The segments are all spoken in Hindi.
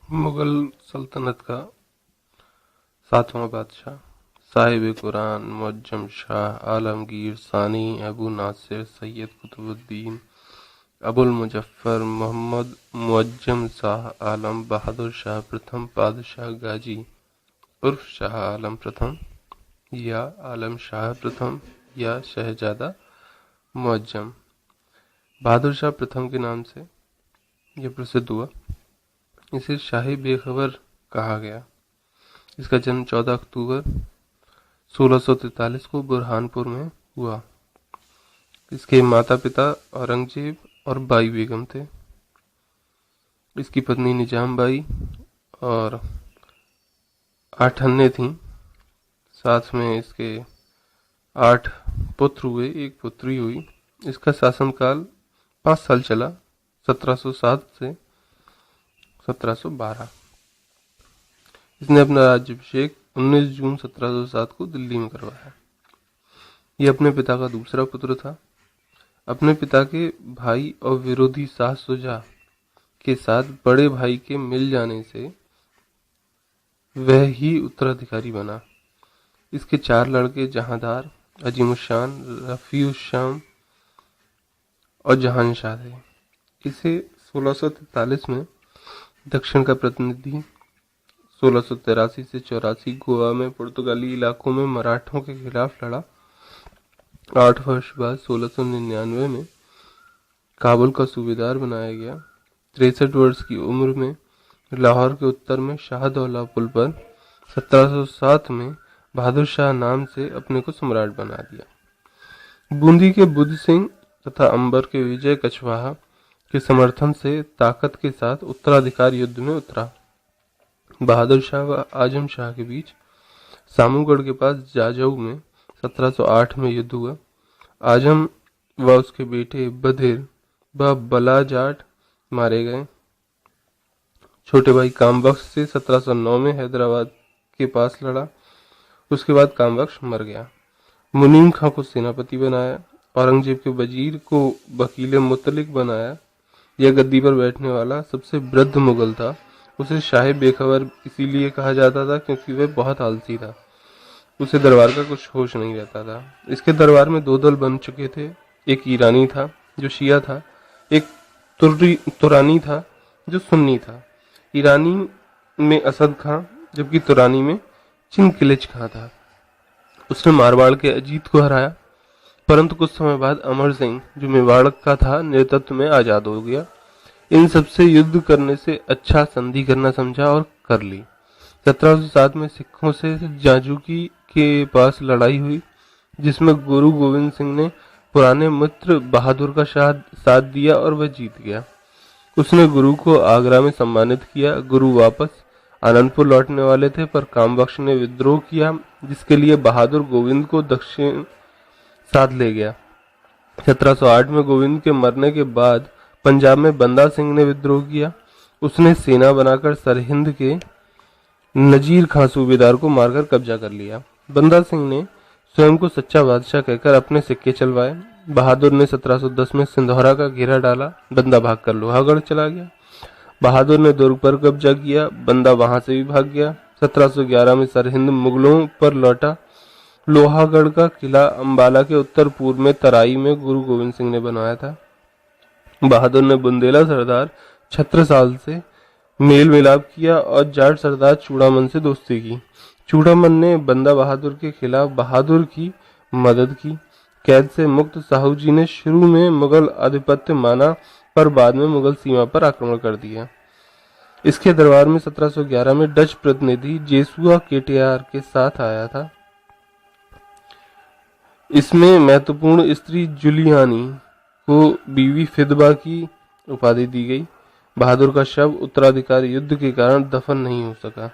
मुगल सल्तनत का 7वां बादशाह साहिब कुरान मुअज्जम शाह आलमगीर सानी अबू नासिर सैयद कुतुबुद्दीन अबुल मुजफ्फर मोहम्मद मुअज्जम शाह आलम बहादुर शाह प्रथम पादशाह गाजी उर्फ शाह आलम प्रथम या आलम शाह प्रथम या शहजादा मुअज्जम बहादुर शाह प्रथम के नाम से यह प्रसिद्ध हुआ। इसे शाही बेखबर कहा गया। इसका जन्म 14 अक्टूबर 1643 को बुरहानपुर में हुआ। इसके माता पिता औरंगजेब और बाई बेगम थे। इसकी पत्नी निजाम बाई और 8 अन्य थीं। साथ में इसके 8 पुत्र हुए, एक पुत्री हुई। इसका शासनकाल 5 साल चला, 1707 से 1712। इसने अपना राज्याभिषेक 19 जून 1707 को दिल्ली में करवाया। यह अपने पिता का दूसरा पुत्र था। अपने पिता के भाई और विरोधी शाह शुजा के साथ बड़े भाई के मिल जाने से वह ही उत्तराधिकारी बना। इसके 4 लड़के जहांदार, अजीमुशान, रफीउशाम और जहानशाह थे। इसे 1643 में दक्षिण का प्रतिनिधि 1683 से 84 गोवा में पुर्तगाली इलाकों में मराठों के खिलाफ लड़ा। 8 वर्ष बाद 1699 में काबुल का सूबेदार बनाया गया। 63 वर्ष की उम्र में लाहौर के उत्तर में शाहदौला पुल पर 1707 में बहादुर शाह नाम से अपने को सम्राट बना दिया। बूंदी के बुद्ध सिंह तथा अंबर के विजय कछवाहा के समर्थन से ताकत के साथ उत्तराधिकार युद्ध में उतरा। बहादुर शाह व आजम शाह के बीच सामूगढ़ के पास जाजऊ में 1708 में युद्ध हुआ। आजम व उसके बेटे बधिर व बलाजाट मारे गए। छोटे भाई कामबख्श से 1709 में हैदराबाद के पास लड़ा। उसके बाद कामबख्श मर गया। मुनीम खां को सेनापति बनाया। औरंगजेब के वजीर को वकील मुतलिक बनाया। यह गद्दी पर बैठने वाला सबसे वृद्ध मुगल था। उसे शाह बेखबर इसीलिए कहा जाता था क्योंकि वह बहुत आलसी था। उसे दरबार का कुछ होश नहीं रहता था। इसके दरबार में 2 दल बन चुके थे। एक ईरानी था जो शिया था, एक तुरानी था जो सुन्नी था। ईरानी में असद खां जबकि तुरानी में चिंगिस खां था। उसने मारवाड़ के अजीत को हराया, परंतु कुछ समय बाद अमर सिंह जो मेवाड़ का था नेतृत्व में आजाद हो गया। इन सबसे युद्ध करने से अच्छा संधि करना समझा और कर ली। 1707 में सिखों से जाजूकी के पास लड़ाई हुई जिसमें गुरु गोविंद सिंह ने पुराने मित्र बहादुर का साथ दिया और वह जीत गया। उसने गुरु को आगरा में सम्मानित किया। गुरु वापस आनंदपुर लौटने वाले थे पर कामबख्श ने विद्रोह किया जिसके लिए बहादुर गोविंद को दक्षिण साथ ले गया। 1708 में गोविंद के मरने के बाद पंजाब में बंदा सिंह ने विद्रोह किया। उसने सेना बनाकर सरहिंद के नजीर खां सूबेदार को मारकर कब्जा कर लिया। बंदा सिंह ने स्वयं को सच्चा बादशाह कहकर अपने सिक्के चलवाए। बहादुर ने 1710 में सिंधौरा का घेरा डाला। बंदा भागकर लोहागढ़ चला गया। बहादुर ने दुर्ग पर कब्जा किया। बंदा वहां से भी भाग गया। 1711 में सरहिंद मुगलों पर लौटा। लोहागढ़ का किला अंबाला के उत्तर पूर्व में तराई में गुरु गोविंद सिंह ने बनाया था। बहादुर ने बुंदेला सरदार छत्रसाल से मेल मिलाप किया और जाट सरदार चूड़ामन से दोस्ती की। चूड़ामन ने बंदा बहादुर के खिलाफ बहादुर की मदद की। कैद से मुक्त साहू जी ने शुरू में मुगल आधिपत्य माना पर बाद में मुगल सीमा पर आक्रमण कर दिया। इसके दरबार में 1711 में डच प्रतिनिधि जेसुआ केटीआर के साथ आया था। इसमें महत्वपूर्ण स्त्री जुलियानी को बीवी फिदबा की उपाधि दी गई। बहादुर का शव उत्तराधिकारी युद्ध के कारण दफन नहीं हो सका।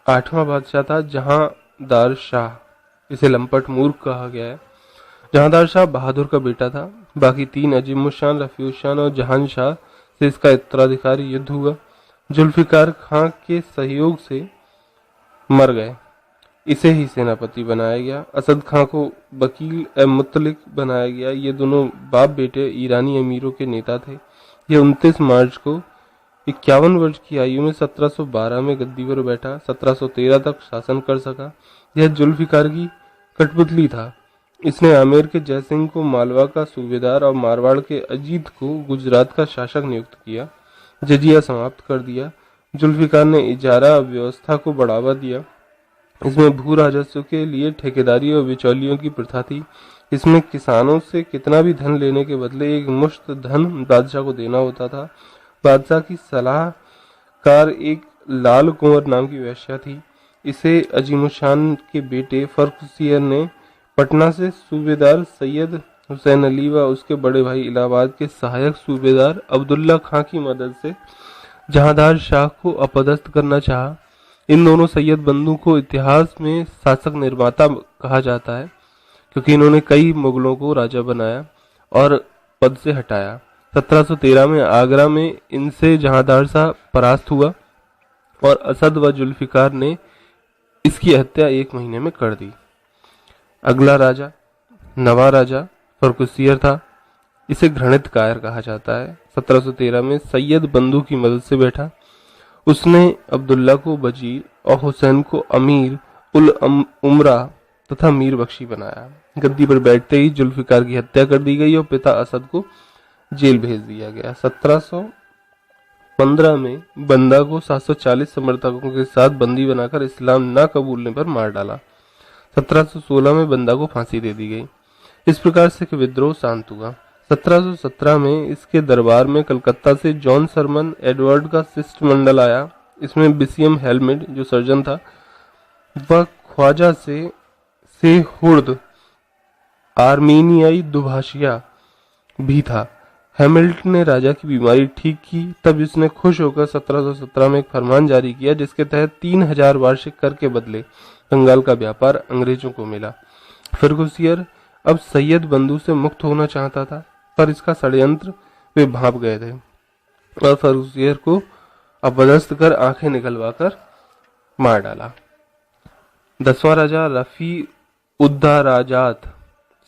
8वां बादशाह था जहांदार शाह। इसे लंपट मूर्ख कहा गया है। जहांदार शाह बहादुर का बेटा था। बाकी 3 अजीमुशान, रफीउशान और जहानशाह से इसका उत्तराधिकारी युद्ध हुआ। जुल्फिकार खां के सहयोग से मर गए। इसे ही सेनापति बनाया गया। असद खां को वकील मुतलिक बनाया गया। ये दोनों बाप बेटे ईरानी अमीरों के नेता थे। यह 29 मार्च को 51 वर्ष की आयु में 1712 में गद्दी पर बैठा, 1713 तक शासन कर सका। यह जुल्फिकार की कठपुतली था। इसने आमेर के जयसिंह को मालवा का सूबेदार और मारवाड़ के अजीत को गुजरात का शासक नियुक्त किया। जजिया समाप्त कर दिया। जुल्फिकार ने इजारा व्यवस्था को बढ़ावा दिया। इसमें भू राजस्व के लिए ठेकेदारी और बिचौलियों की प्रथा थी। इसमें किसानों से कितना भी धन लेने के बदले एक मुश्त धन बादशाह को देना होता था। बादशाह की सलाहकार एक लाल कुंवर नाम की वेश्या थी। इसे अजीमुशान के बेटे फर्रुखसियर ने पटना से सूबेदार सैयद हुसैन अली व उसके बड़े भाई इलाहाबाद के सहायक सूबेदार अब्दुल्ला खां की मदद से जहांदार शाह को अपदस्थ करना चाहा। इन दोनों सैयद बंधु को इतिहास में शासक निर्माता कहा जाता है, क्योंकि इन्होंने कई मुगलों को राजा बनाया और पद से हटाया। 1713 में आगरा में इनसे जहांदार शाह परास्त हुआ और असद व जुल्फिकार ने इसकी हत्या 1 महीने में कर दी। अगला राजा नवा राजा फर्रुखसियर था। इसे घृणित कायर कहा जाता है। 1713 में सैयद बंधु की मदद से बैठा। उसने अब्दुल्ला को वजीर और हुसैन को अमीर उल उमरा तथा मीर बख्शी बनाया। गद्दी पर बैठते ही जुल्फिकार की हत्या कर दी गई और पिता असद को जेल भेज दिया गया। 1715 में बंदा को 740 समर्थकों के साथ बंदी बनाकर इस्लाम न कबूलने पर मार डाला। 1716 में बंदा को फांसी दे दी गई। इस प्रकार सिख विद्रोह शांत हुआ। 1717 में इसके दरबार में कलकत्ता से जॉन सरमन एडवर्ड का शिष्टमंडल आया। इसमें बिसियम हेलमेट जो सर्जन था वह ख्वाजा से हुर्द आर्मीनियाई दुभाषिया भी था। हैमिल्टन ने राजा की बीमारी ठीक की। तब इसने खुश होकर 1717 में एक फरमान जारी किया जिसके तहत 3000 वार्षिक कर के बदले बंगाल का व्यापार अंग्रेजों को मिला। फर्रुखसियर अब सैयद बंधु से मुक्त होना चाहता था, पर इसका षड्यंत्र वे भांप गए थे और फर्रुखसियर को अपदस्थ कर आंखें निकलवाकर मार डाला। 10वां राजा रफी उद्दाराजात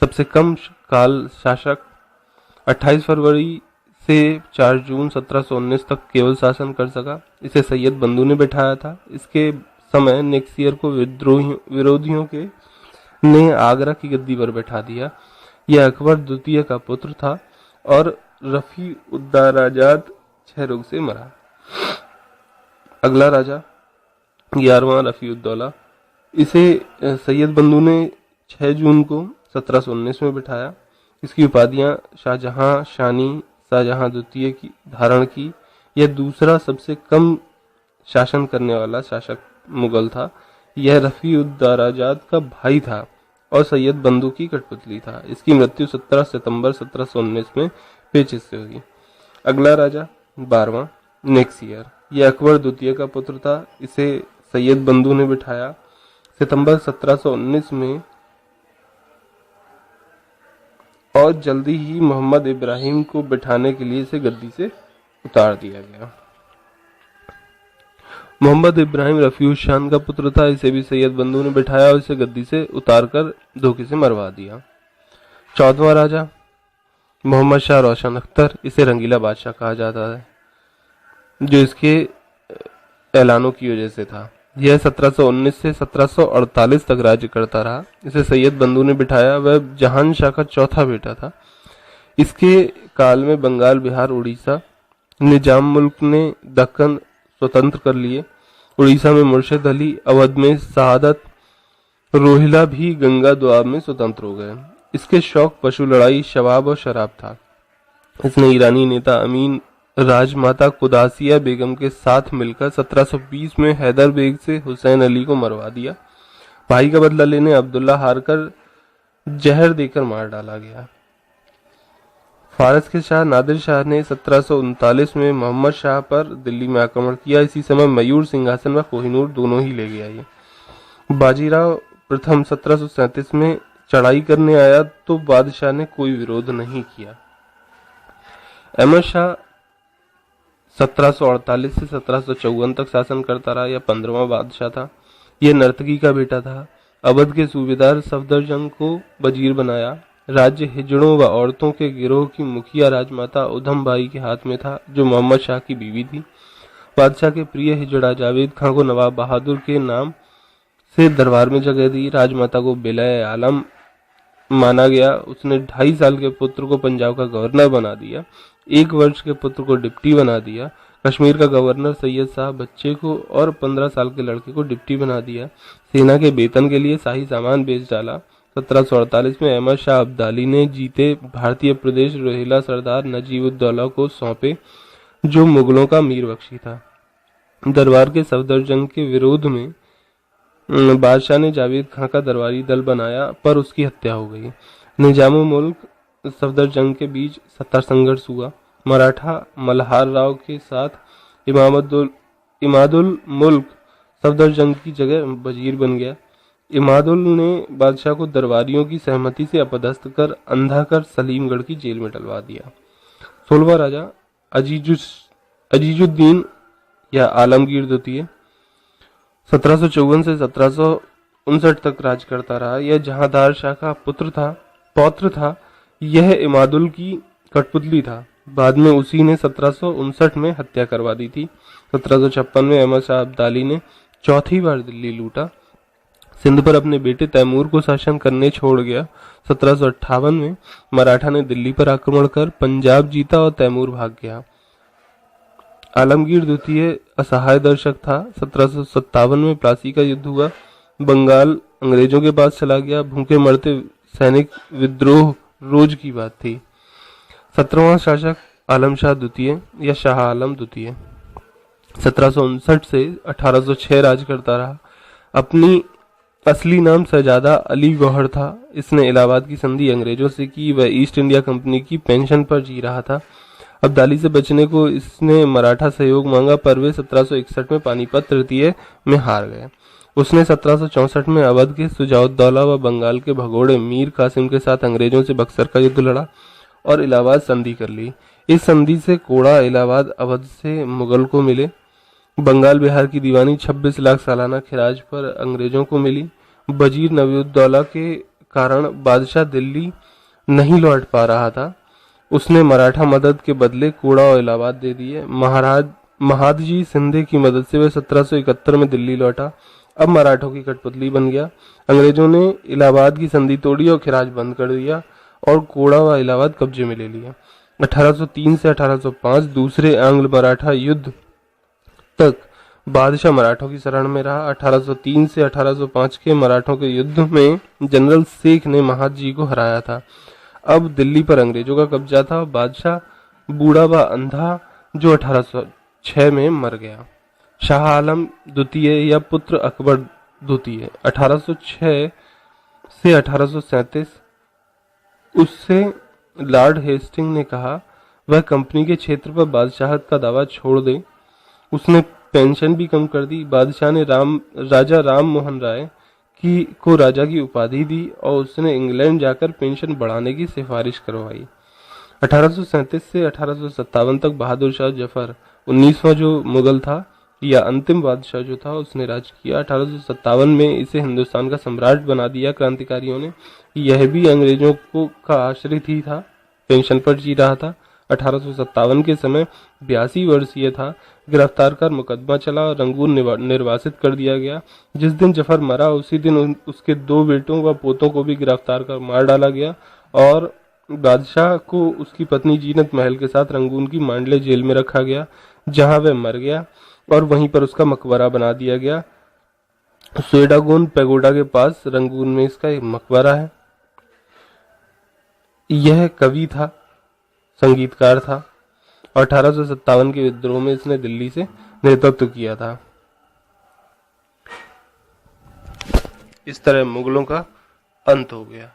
सबसे कम काल शासक 28 फरवरी से 4 जून 1719 तक केवल शासन कर सका। इसे सैयद बंधु ने बैठाया था। इसके समय नेक्सियर को विरोधियों के ने आगरा की गद्दी पर बैठा दिया। यह अकबर द्वितीय का पुत्र था और रफी उद्दाराजात क्षय रोग से मरा। अगला राजा 11वां रफी उद्दौला। इसे सैयद बंधु ने 6 जून को 1719 में बिठाया। इसकी उपाधियां शाहजहां शानी शाहजहां द्वितीय की धारण की। यह दूसरा सबसे कम शासन करने वाला शासक मुगल था। यह रफी उद्दाराजात का भाई था और सैयद बंधु की कठपुतली था। इसकी मृत्यु 17 सितंबर 1719 में पेचिश से हुई। अगला राजा 12वां नेक्सियर। यह अकबर द्वितीय का पुत्र था। इसे सैयद बंधु ने बिठाया। सितंबर 1719 में और जल्दी ही मोहम्मद इब्राहिम को बिठाने के लिए इसे गद्दी से उतार दिया गया। मोहम्मद इब्राहिम रफी शान का पुत्र था। इसे भी सैयद बंधु ने बिठाया और इसे गद्दी से उतारकर धोखे से मरवा दिया। 14वां राजा मोहम्मद शाह रोशन अख्तर। इसे रंगीला बादशाह कहा जाता है, जो इसके ऐलानों की वजह से था। यह 1719 से 1748 तक राज्य करता रहा। इसे सैयद बंधु ने बिठाया। वह जहान शाह का चौथा बेटा था। इसके काल में बंगाल, बिहार, उड़ीसा, निजाम मुल्क ने दक्कन स्वतंत्र कर लिए। उड़ीसा में मुर्शिद अली, अवध में शहादत, रोहिला भी गंगा दोआब में स्वतंत्र हो गए। इसके शौक पशु लड़ाई, शबाब और शराब था। इसने ईरानी नेता अमीन राजमाता कुदासिया बेगम के साथ मिलकर 1720 में हैदर बेग से हुसैन अली को मरवा दिया। भाई का बदला लेने अब्दुल्ला हारकर जहर देकर मार डाला गया। फारस के शाह नादिर शाह ने 1739 में मोहम्मद शाह पर दिल्ली में आक्रमण किया। इसी समय मयूर सिंहासन व कोहिनूर दोनों ही ले गया। ये बाजीराव प्रथम 1737 में चढ़ाई करने आया तो बादशाह ने कोई विरोध नहीं किया। अहमद शाह 1748 से 1754 तक शासन करता रहा। यह 15वां बादशाह था। यह नर्तकी का बेटा था। अवध के सूबेदार सफदरजंग को वजीर बनाया। राज्य हिजड़ों व औरतों के गिरोह की मुखिया राजमाता उधम बाई के हाथ में था, जो मोहम्मद शाह की बीवी थी। बादशाह के प्रिय हिजड़ा जावेद खां को नवाब बहादुर के नाम से दरबार में जगह दी। राजमाता को बेलाए आलम माना गया। उसने 2.5 साल के पुत्र को पंजाब का गवर्नर बना दिया, 1 वर्ष के पुत्र को डिप्टी बना दिया। कश्मीर का गवर्नर सैयद साहब बच्चे को और 15 साल के लड़के को डिप्टी बना दिया। सेना के वेतन के लिए शाही सामान बेच डाला। 1748 में अहमद शाह अब्दाली ने जीते भारतीय प्रदेश रोहिला सरदार नजीबुद्दौला को सौंपे, जो मुगलों का मीर बख्शी था। दरबार के सफदरजंग के विरोध में बादशाह ने जावेद खां का दरबारी दल बनाया, पर उसकी हत्या हो गई। निजाम मुल्क सफदरजंग के बीच सत्ता संघर्ष हुआ। मराठा मल्हार राव के साथ इमादुल मुल्क सफदरजंग की जगह वजीर बन गया। इमादुल ने बादशाह को दरबारियों की सहमति से अपदस्थ कर अंधा कर सलीमगढ़ की जेल में डलवा दिया। 16वां राजा अजीजुद्दीन या आलमगीर द्वितीय 1754 से 1759 तक राज करता रहा। यह जहांदार शाह का पौत्र था। यह इमादुल की कठपुतली था। बाद में उसी ने 1759 में हत्या करवा दी थी। 1756 में अहमद शाह अब्दाली ने चौथी बार दिल्ली लूटा। सिंध पर अपने बेटे तैमूर को शासन करने छोड़ गया। 1758 में मराठा ने दिल्ली पर आक्रमण कर पंजाब जीता और तैमूर भाग गया। आलमगीर द्वितीय असहाय दर्शक था। 1757 में प्लासी का युद्ध हुआ। बंगाल अंग्रेजों के पास चला गया। भूखे मरते सैनिक विद्रोह रोज की बात थी। 17वां शासक आलम शाह द्वितीय या शाह आलम द्वितीय 1759 से 1806 राज करता रहा। अपनी असली नाम शहजादा अली गौहर था। इसने इलाहाबाद की संधि अंग्रेजों से की। वह ईस्ट इंडिया कंपनी की पेंशन पर जी रहा था। अब्दाली से बचने को इसने मराठा सहयोग मांगा, पर वे 1761 में पानीपत तृतीय में हार गए। उसने 1764 में अवध के सुजाउद्दौला व बंगाल के भगोड़े मीर कासिम के साथ अंग्रेजों से बक्सर का युद्ध लड़ा और इलाहाबाद संधि कर ली। इस संधि से कोड़ा इलाहाबाद अवध से मुगल को मिले। बंगाल बिहार की दीवानी 26 लाख सालाना खिराज पर अंग्रेजों को मिली। वजीर नबीउद्दौला के कारण बादशाह दिल्ली नहीं लौट पा रहा था। उसने मराठा मदद के बदले कोड़ा और इलाहाबाद दे दिए। महादजी सिंधे की मदद से वह 1771 में दिल्ली लौटा। अब मराठों की कठपुतली बन गया। अंग्रेजों ने इलाहाबाद की संधि तोड़ी और खिराज बंद कर दिया और कोड़ा व इलाहाबाद कब्जे में ले लिया। 1803 से 1805 दूसरे आंग्ल मराठा युद्ध तक बादशाह मराठों की शरण में रहा। 1803 से 1805 के मराठों के युद्ध में जनरल शेख ने महादजी को हराया था। अब दिल्ली पर अंग्रेजों का कब्जा था। बादशाह बूढ़ा व अंधा जो 1806 में मर गया। शाह आलम द्वितीय या पुत्र अकबर द्वितीय 1806 से 1837 उससे लॉर्ड हेस्टिंग ने कहा वह कंपनी के क्षेत्र पर बादशाहत का दावा छोड़ दे। उसने पेंशन भी कम कर दी। बादशाह ने राजा राम मोहन राय को राजा की उपाधि दी और उसने इंग्लैंड जाकर पेंशन बढ़ाने की सिफारिश करवाई। 1837 से 1857 तक बहादुर शाह जफर 19वां जो मुगल था या अंतिम बादशाह जो था उसने राज किया। 1857 में इसे हिंदुस्तान का सम्राट बना दिया क्रांतिकारियों ने। यह भी अंग्रेजों का आश्रित ही था, पेंशन पर जी रहा था। 1857 के समय 82 वर्षीय था। गिरफ्तार कर मुकदमा चला और रंगून निर्वासित कर दिया गया। जिस दिन जफर मरा उसी दिन उसके 2 बेटों व पोतों को भी गिरफ्तार कर मार डाला गया और बादशाह को उसकी पत्नी जीनत महल के साथ रंगून की मांडले जेल में रखा गया, जहां वह मर गया और वहीं पर उसका मकबरा बना दिया गया। स्वेडागोन पैगोडा के पास रंगून में इसका एक मकबरा है। यह कवि था, संगीतकार था और 1857 के विद्रोह में इसने दिल्ली से नेतृत्व किया था। इस तरह मुगलों का अंत हो गया।